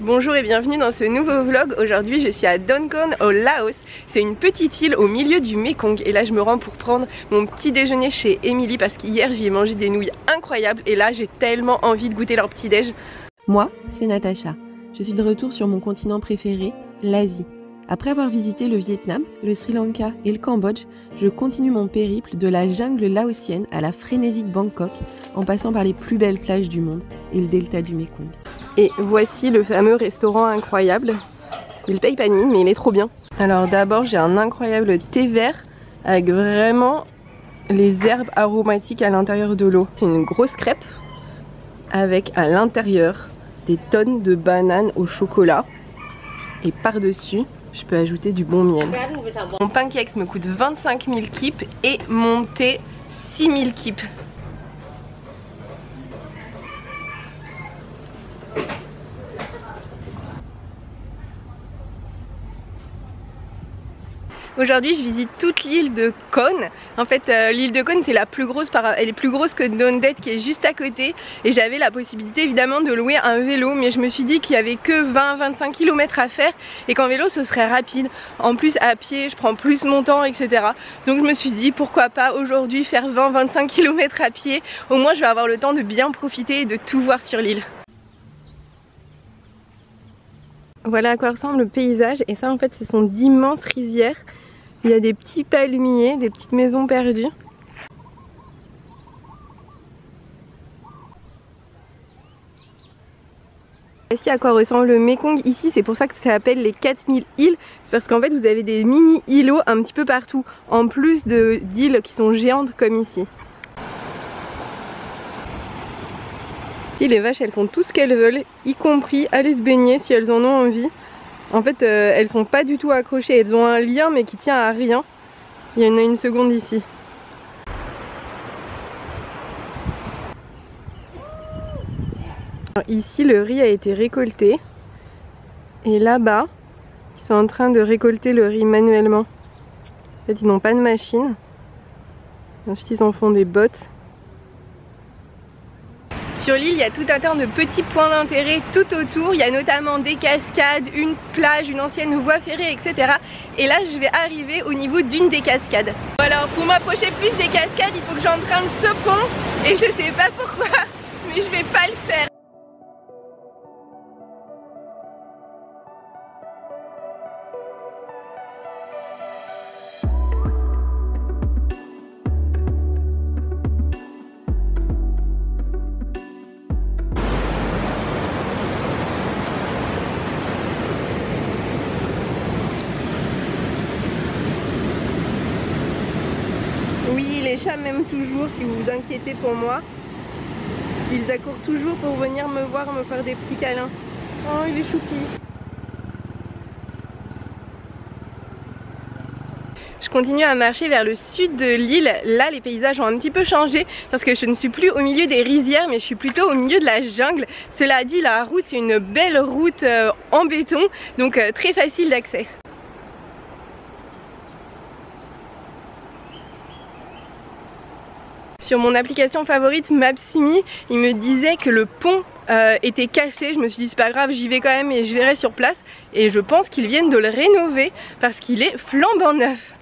Bonjour et bienvenue dans ce nouveau vlog. Aujourd'hui je suis à Don Kon au Laos. C'est une petite île au milieu du Mekong et là je me rends pour prendre mon petit déjeuner chez Emily parce qu'hier j'y ai mangé des nouilles incroyables et là j'ai tellement envie de goûter leur petit déj. Moi, c'est Natacha. Je suis de retour sur mon continent préféré, l'Asie. Après avoir visité le Vietnam, le Sri Lanka et le Cambodge, je continue mon périple de la jungle laotienne à la frénésie de Bangkok en passant par les plus belles plages du monde et le delta du Mekong. Et voici le fameux restaurant incroyable. Il paye pas de mine mais il est trop bien. Alors d'abord j'ai un incroyable thé vert avec vraiment les herbes aromatiques à l'intérieur de l'eau. C'est une grosse crêpe avec à l'intérieur des tonnes de bananes au chocolat. Et par-dessus, je peux ajouter du bon miel. Mon pancakes me coûte 25 000 kips et mon thé 6 000 kips. Aujourd'hui je visite toute l'île de Kon. En fait l'île de Kon c'est la plus grosse, elle est plus grosse que Don Det qui est juste à côté. Et j'avais la possibilité évidemment de louer un vélo, mais je me suis dit qu'il y avait que 20-25 km à faire et qu'en vélo ce serait rapide. En plus à pied je prends plus mon temps, etc. Donc je me suis dit pourquoi pas aujourd'hui faire 20-25 km à pied. Au moins je vais avoir le temps de bien profiter et de tout voir sur l'île. Voilà à quoi ressemble le paysage et ça en fait ce sont d'immenses rizières. Il y a des petits palmiers, des petites maisons perdues. Voici à quoi ressemble le Mekong ici, c'est pour ça que ça s'appelle les 4000 îles. C'est parce qu'en fait vous avez des mini îlots un petit peu partout, en plus d'îles qui sont géantes comme ici. Ici les vaches elles font tout ce qu'elles veulent, y compris aller se baigner si elles en ont envie. En fait elles sont pas du tout accrochées, elles ont un lien mais qui tient à rien. Il y en a une seconde ici. Alors, ici le riz a été récolté et là-bas ils sont en train de récolter le riz manuellement. En fait ils n'ont pas de machine. Ensuite ils en font des bottes. Sur l'île, il y a tout un tas de petits points d'intérêt tout autour. Il y a notamment des cascades, une plage, une ancienne voie ferrée, etc. Et là, je vais arriver au niveau d'une des cascades. Alors, pour m'approcher plus des cascades, il faut que j'emprunte ce pont. Et je sais pas pourquoi, mais je vais pas le faire. Oui, les chats m'aiment toujours si vous vous inquiétez pour moi. Ils accourent toujours pour venir me voir, me faire des petits câlins. Oh, il est choupi. Je continue à marcher vers le sud de l'île. Là, les paysages ont un petit peu changé parce que je ne suis plus au milieu des rizières, mais je suis plutôt au milieu de la jungle. Cela dit, la route, c'est une belle route en béton, donc très facile d'accès. Sur mon application favorite Maps.me, il me disait que le pont était cassé. Je me suis dit c'est pas grave, j'y vais quand même et je verrai sur place. Et je pense qu'ils viennent de le rénover parce qu'il est flambant neuf.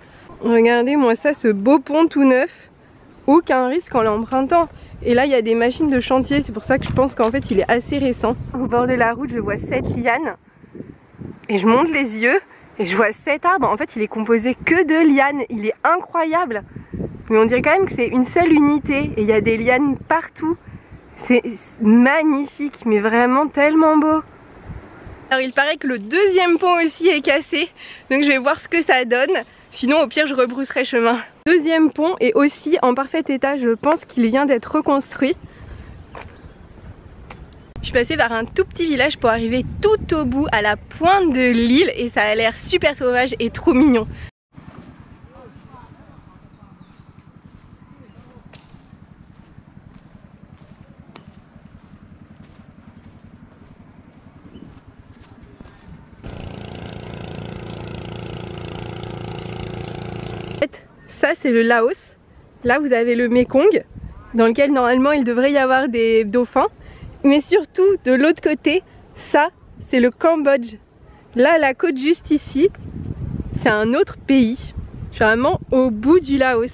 Regardez-moi ça, ce beau pont tout neuf. Aucun risque en l'empruntant. Et là il y a des machines de chantier, c'est pour ça que je pense qu'en fait il est assez récent. Au bord de la route je vois 7 lianes. Et je monte les yeux et je vois 7 arbres. En fait il est composé que de lianes, il est incroyable. Mais on dirait quand même que c'est une seule unité et il y a des lianes partout. C'est magnifique, mais vraiment tellement beau. Alors il paraît que le deuxième pont aussi est cassé, donc je vais voir ce que ça donne. Sinon au pire je rebrousserai chemin. Le deuxième pont est aussi en parfait état, je pense qu'il vient d'être reconstruit. Je suis passée par un tout petit village pour arriver tout au bout à la pointe de l'île et ça a l'air super sauvage et trop mignon. Ça c'est le Laos, là vous avez le Mekong dans lequel normalement il devrait y avoir des dauphins, mais surtout de l'autre côté, ça c'est le Cambodge. Là, la côte juste ici, c'est un autre pays. Je suis vraiment au bout du Laos.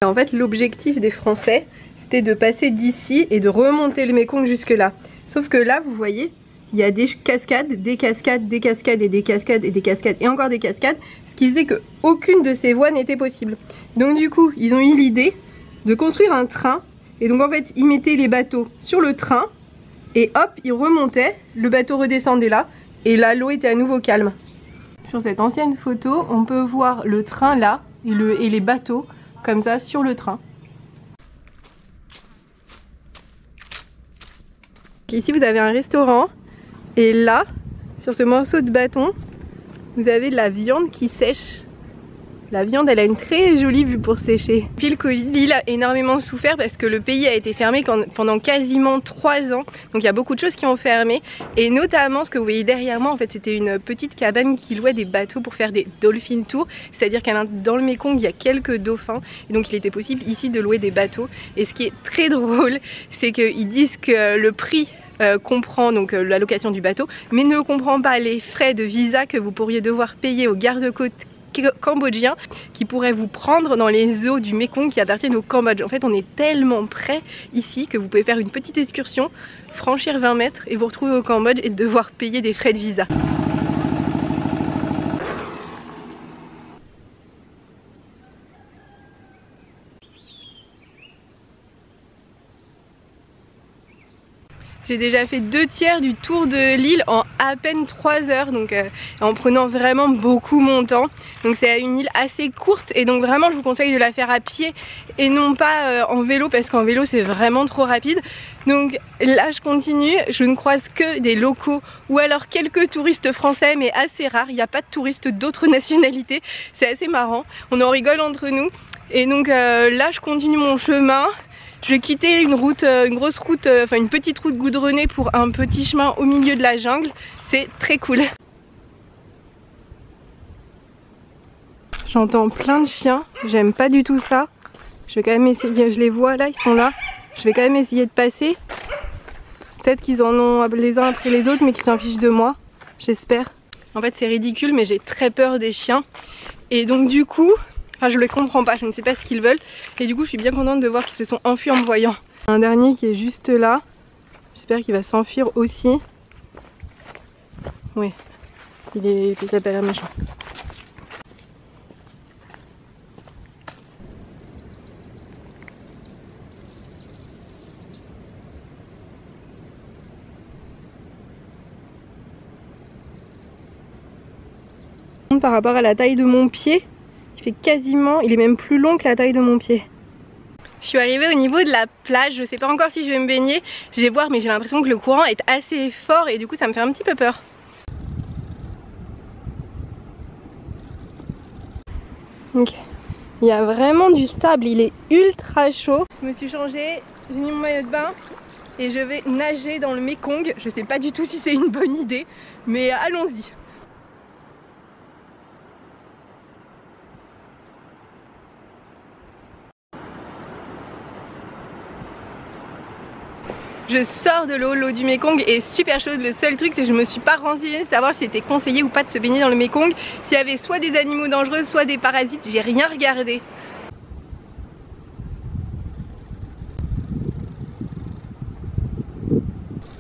En fait, l'objectif des Français, c'était de passer d'ici et de remonter le Mékong jusque là. Sauf que là, vous voyez, il y a des cascades, des cascades, des cascades et des cascades et des cascades et encore des cascades, ce qui faisait qu'aucune de ces voies n'était possible. Donc du coup, ils ont eu l'idée de construire un train. Et donc en fait, ils mettaient les bateaux sur le train et hop, ils remontaient, le bateau redescendait là et là, l'eau était à nouveau calme. Sur cette ancienne photo, on peut voir le train là et les bateaux comme ça sur le train. Ici vous avez un restaurant et là sur ce morceau de bâton vous avez de la viande qui sèche. La viande elle a une très jolie vue pour sécher. Puis le Covid, l'île a énormément souffert parce que le pays a été fermé pendant quasiment 3 ans. Donc il y a beaucoup de choses qui ont fermé. Et notamment ce que vous voyez derrière moi, en fait c'était une petite cabane qui louait des bateaux pour faire des dolphin tours. C'est-à-dire qu'à dans le Mékong il y a quelques dauphins. Et donc il était possible ici de louer des bateaux. Et ce qui est très drôle, c'est qu'ils disent que le prix comprend donc la location du bateau, mais ne comprend pas les frais de visa que vous pourriez devoir payer aux gardes-côtes cambodgiens qui pourraient vous prendre dans les eaux du Mékong qui appartiennent au Cambodge. En fait on est tellement près ici que vous pouvez faire une petite excursion, franchir 20 mètres et vous retrouver au Cambodge et devoir payer des frais de visa. J'ai déjà fait 2/3 du tour de l'île en à peine 3 heures, donc en prenant vraiment beaucoup mon temps. Donc c'est une île assez courte et donc vraiment je vous conseille de la faire à pied et non pas en vélo parce qu'en vélo c'est vraiment trop rapide. Donc là je continue, je ne croise que des locaux ou alors quelques touristes français mais assez rares, il n'y a pas de touristes d'autres nationalités, c'est assez marrant, on en rigole entre nous. Et donc là je continue mon chemin. Je vais quitter une grosse route, enfin une petite route goudronnée pour un petit chemin au milieu de la jungle. C'est très cool. J'entends plein de chiens, j'aime pas du tout ça. Je vais quand même essayer, je les vois là, ils sont là. Je vais quand même essayer de passer. Peut-être qu'ils en ont les uns après les autres mais qu'ils s'en fichent de moi, j'espère. En fait c'est ridicule mais j'ai très peur des chiens. Et donc du coup... Enfin, je les comprends pas, je ne sais pas ce qu'ils veulent. Et du coup je suis bien contente de voir qu'ils se sont enfuis en me voyant. Un dernier qui est juste là. J'espère qu'il va s'enfuir aussi. Oui, il a pas l'air méchant. Par rapport à la taille de mon pied, quasiment, il est même plus long que la taille de mon pied. Je suis arrivée au niveau de la plage, je sais pas encore si je vais me baigner, je vais voir mais j'ai l'impression que le courant est assez fort et du coup ça me fait un petit peu peur. Donc il y a vraiment du sable, il est ultra chaud. Je me suis changée, j'ai mis mon maillot de bain et je vais nager dans le Mékong. Je sais pas du tout si c'est une bonne idée mais allons-y. Je sors de l'eau du Mékong est super chaude. Le seul truc c'est que je me suis pas renseignée de savoir si c'était conseillé ou pas de se baigner dans le Mékong. S'il y avait soit des animaux dangereux, soit des parasites, j'ai rien regardé.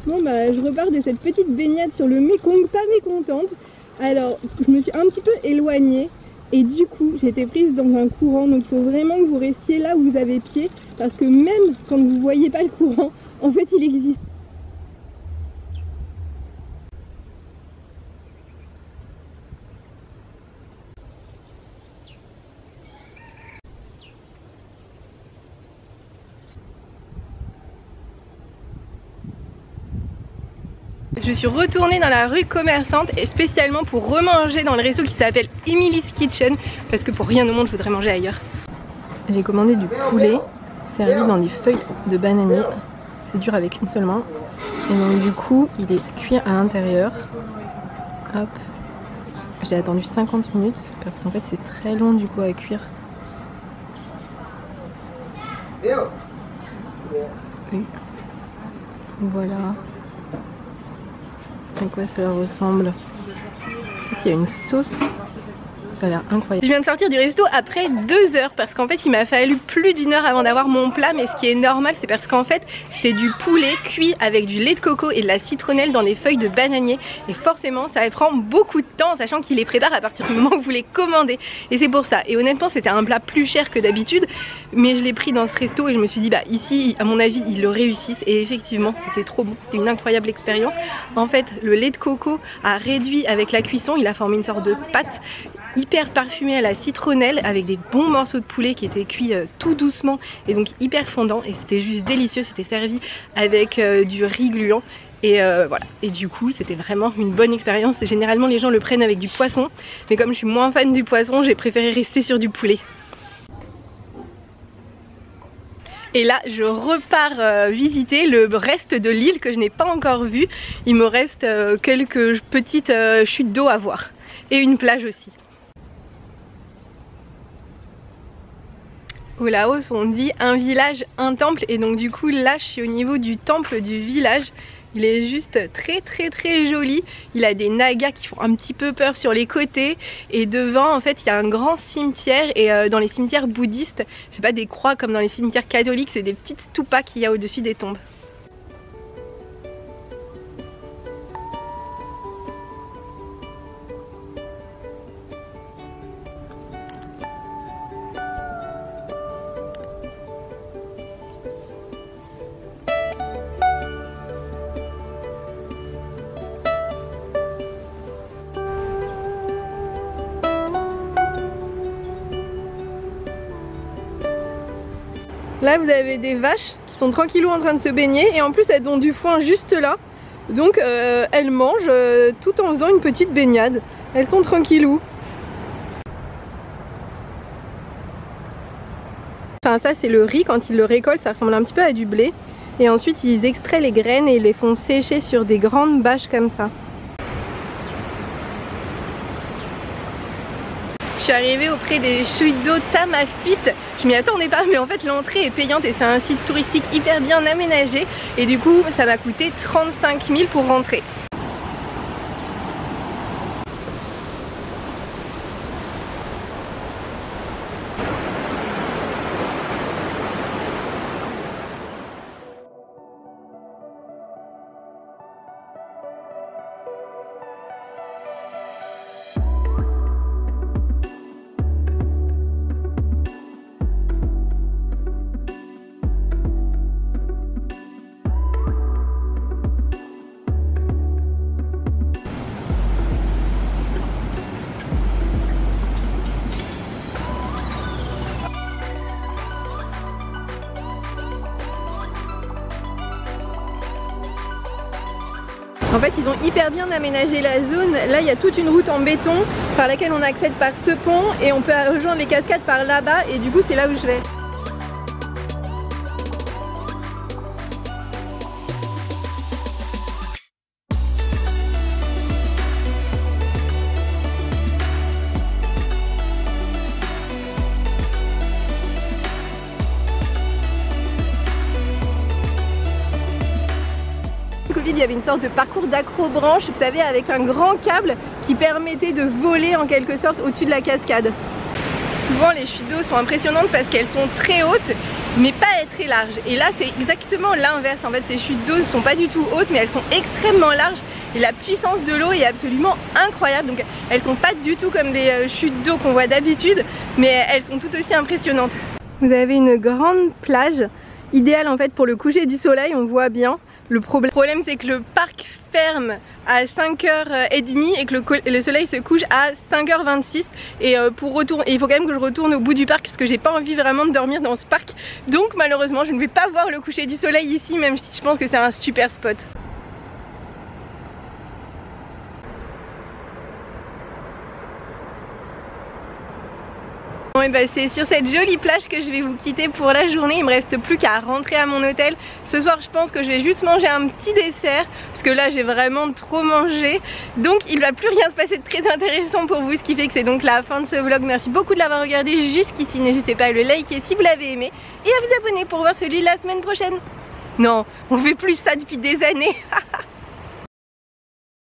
Bon bah je repars de cette petite baignade sur le Mékong, pas mécontente. Alors je me suis un petit peu éloignée et du coup j'ai été prise dans un courant. Donc il faut vraiment que vous restiez là où vous avez pied parce que même quand vous voyez pas le courant, en fait il existe. je suis retournée dans la rue commerçante et spécialement pour remanger dans le resto qui s'appelle Emily's Kitchen parce que pour rien au monde je voudrais manger ailleurs. J'ai commandé du poulet servi dans des feuilles de bananier. C'est dur avec une seule main. Et donc du coup il est cuit à l'intérieur. Hop. J'ai attendu 50 minutes parce qu'en fait c'est très long du coup à cuire. Oui. Voilà. À quoi cela ressemble? En fait, il y a une sauce. Ça a l'air incroyable. Je viens de sortir du resto après 2 heures parce qu'en fait il m'a fallu plus d'1 heure avant d'avoir mon plat, mais ce qui est normal c'est parce qu'en fait c'était du poulet cuit avec du lait de coco et de la citronnelle dans des feuilles de bananier et forcément ça prend beaucoup de temps sachant qu'il les prépare à partir du moment où vous les commandez et c'est pour ça. Et honnêtement c'était un plat plus cher que d'habitude mais je l'ai pris dans ce resto et je me suis dit bah ici à mon avis ils le réussissent et effectivement c'était trop bon, c'était une incroyable expérience. En fait le lait de coco a réduit avec la cuisson, il a formé une sorte de pâte hyper parfumé à la citronnelle avec des bons morceaux de poulet qui étaient cuits tout doucement et donc hyper fondant et c'était juste délicieux. C'était servi avec du riz gluant et voilà, et du coup c'était vraiment une bonne expérience. Généralement les gens le prennent avec du poisson mais comme je suis moins fan du poisson j'ai préféré rester sur du poulet. Et là je repars visiter le reste de l'île que je n'ai pas encore vu. Il me reste quelques petites chutes d'eau à voir et une plage aussi. Où là-haut on dit un village, un temple et donc du coup là je suis au niveau du temple du village. Il est juste très joli. Il a des nagas qui font un petit peu peur sur les côtés et devant en fait il y a un grand cimetière et dans les cimetières bouddhistes c'est pas des croix comme dans les cimetières catholiques, c'est des petites stupas qu'il y a au-dessus des tombes. Là vous avez des vaches qui sont tranquillou en train de se baigner et en plus elles ont du foin juste là. Donc elles mangent tout en faisant une petite baignade. Elles sont tranquillou. Enfin ça c'est le riz, quand ils le récoltent ça ressemble un petit peu à du blé. Et ensuite ils extraient les graines et ils les font sécher sur des grandes bâches comme ça. Je suis arrivée auprès des chutes d'eau Tamafit. Je m'y attendais pas mais en fait l'entrée est payante et c'est un site touristique hyper bien aménagé et du coup ça m'a coûté 35 000 pour rentrer. En fait ils ont hyper bien aménagé la zone. Là il y a toute une route en béton par laquelle on accède par ce pont et on peut rejoindre les cascades par là-bas et du coup c'est là où je vais. Il y avait une sorte de parcours d'accrobranche, vous savez, avec un grand câble qui permettait de voler en quelque sorte au-dessus de la cascade. Souvent les chutes d'eau sont impressionnantes parce qu'elles sont très hautes mais pas très larges. Et là c'est exactement l'inverse. En fait ces chutes d'eau ne sont pas du tout hautes mais elles sont extrêmement larges et la puissance de l'eau est absolument incroyable. Donc elles sont pas du tout comme des chutes d'eau qu'on voit d'habitude mais elles sont tout aussi impressionnantes. Vous avez une grande plage idéale en fait pour le coucher du soleil, on voit bien. Le problème c'est que le parc ferme à 5h30 et que le soleil se couche à 5h26 et il faut quand même que je retourne au bout du parc parce que j'ai pas envie vraiment de dormir dans ce parc. Donc malheureusement je ne vais pas voir le coucher du soleil ici même si je pense que c'est un super spot. et bah c'est sur cette jolie plage que je vais vous quitter pour la journée. Il me reste plus qu'à rentrer à mon hôtel. Ce soir je pense que je vais juste manger un petit dessert parce que là j'ai vraiment trop mangé. Donc il va plus rien se passer de très intéressant pour vous, ce qui fait que c'est donc la fin de ce vlog. Merci beaucoup de l'avoir regardé jusqu'ici. N'hésitez pas à le liker si vous l'avez aimé et à vous abonner pour voir celui de la semaine prochaine. Non, on fait plus ça depuis des années.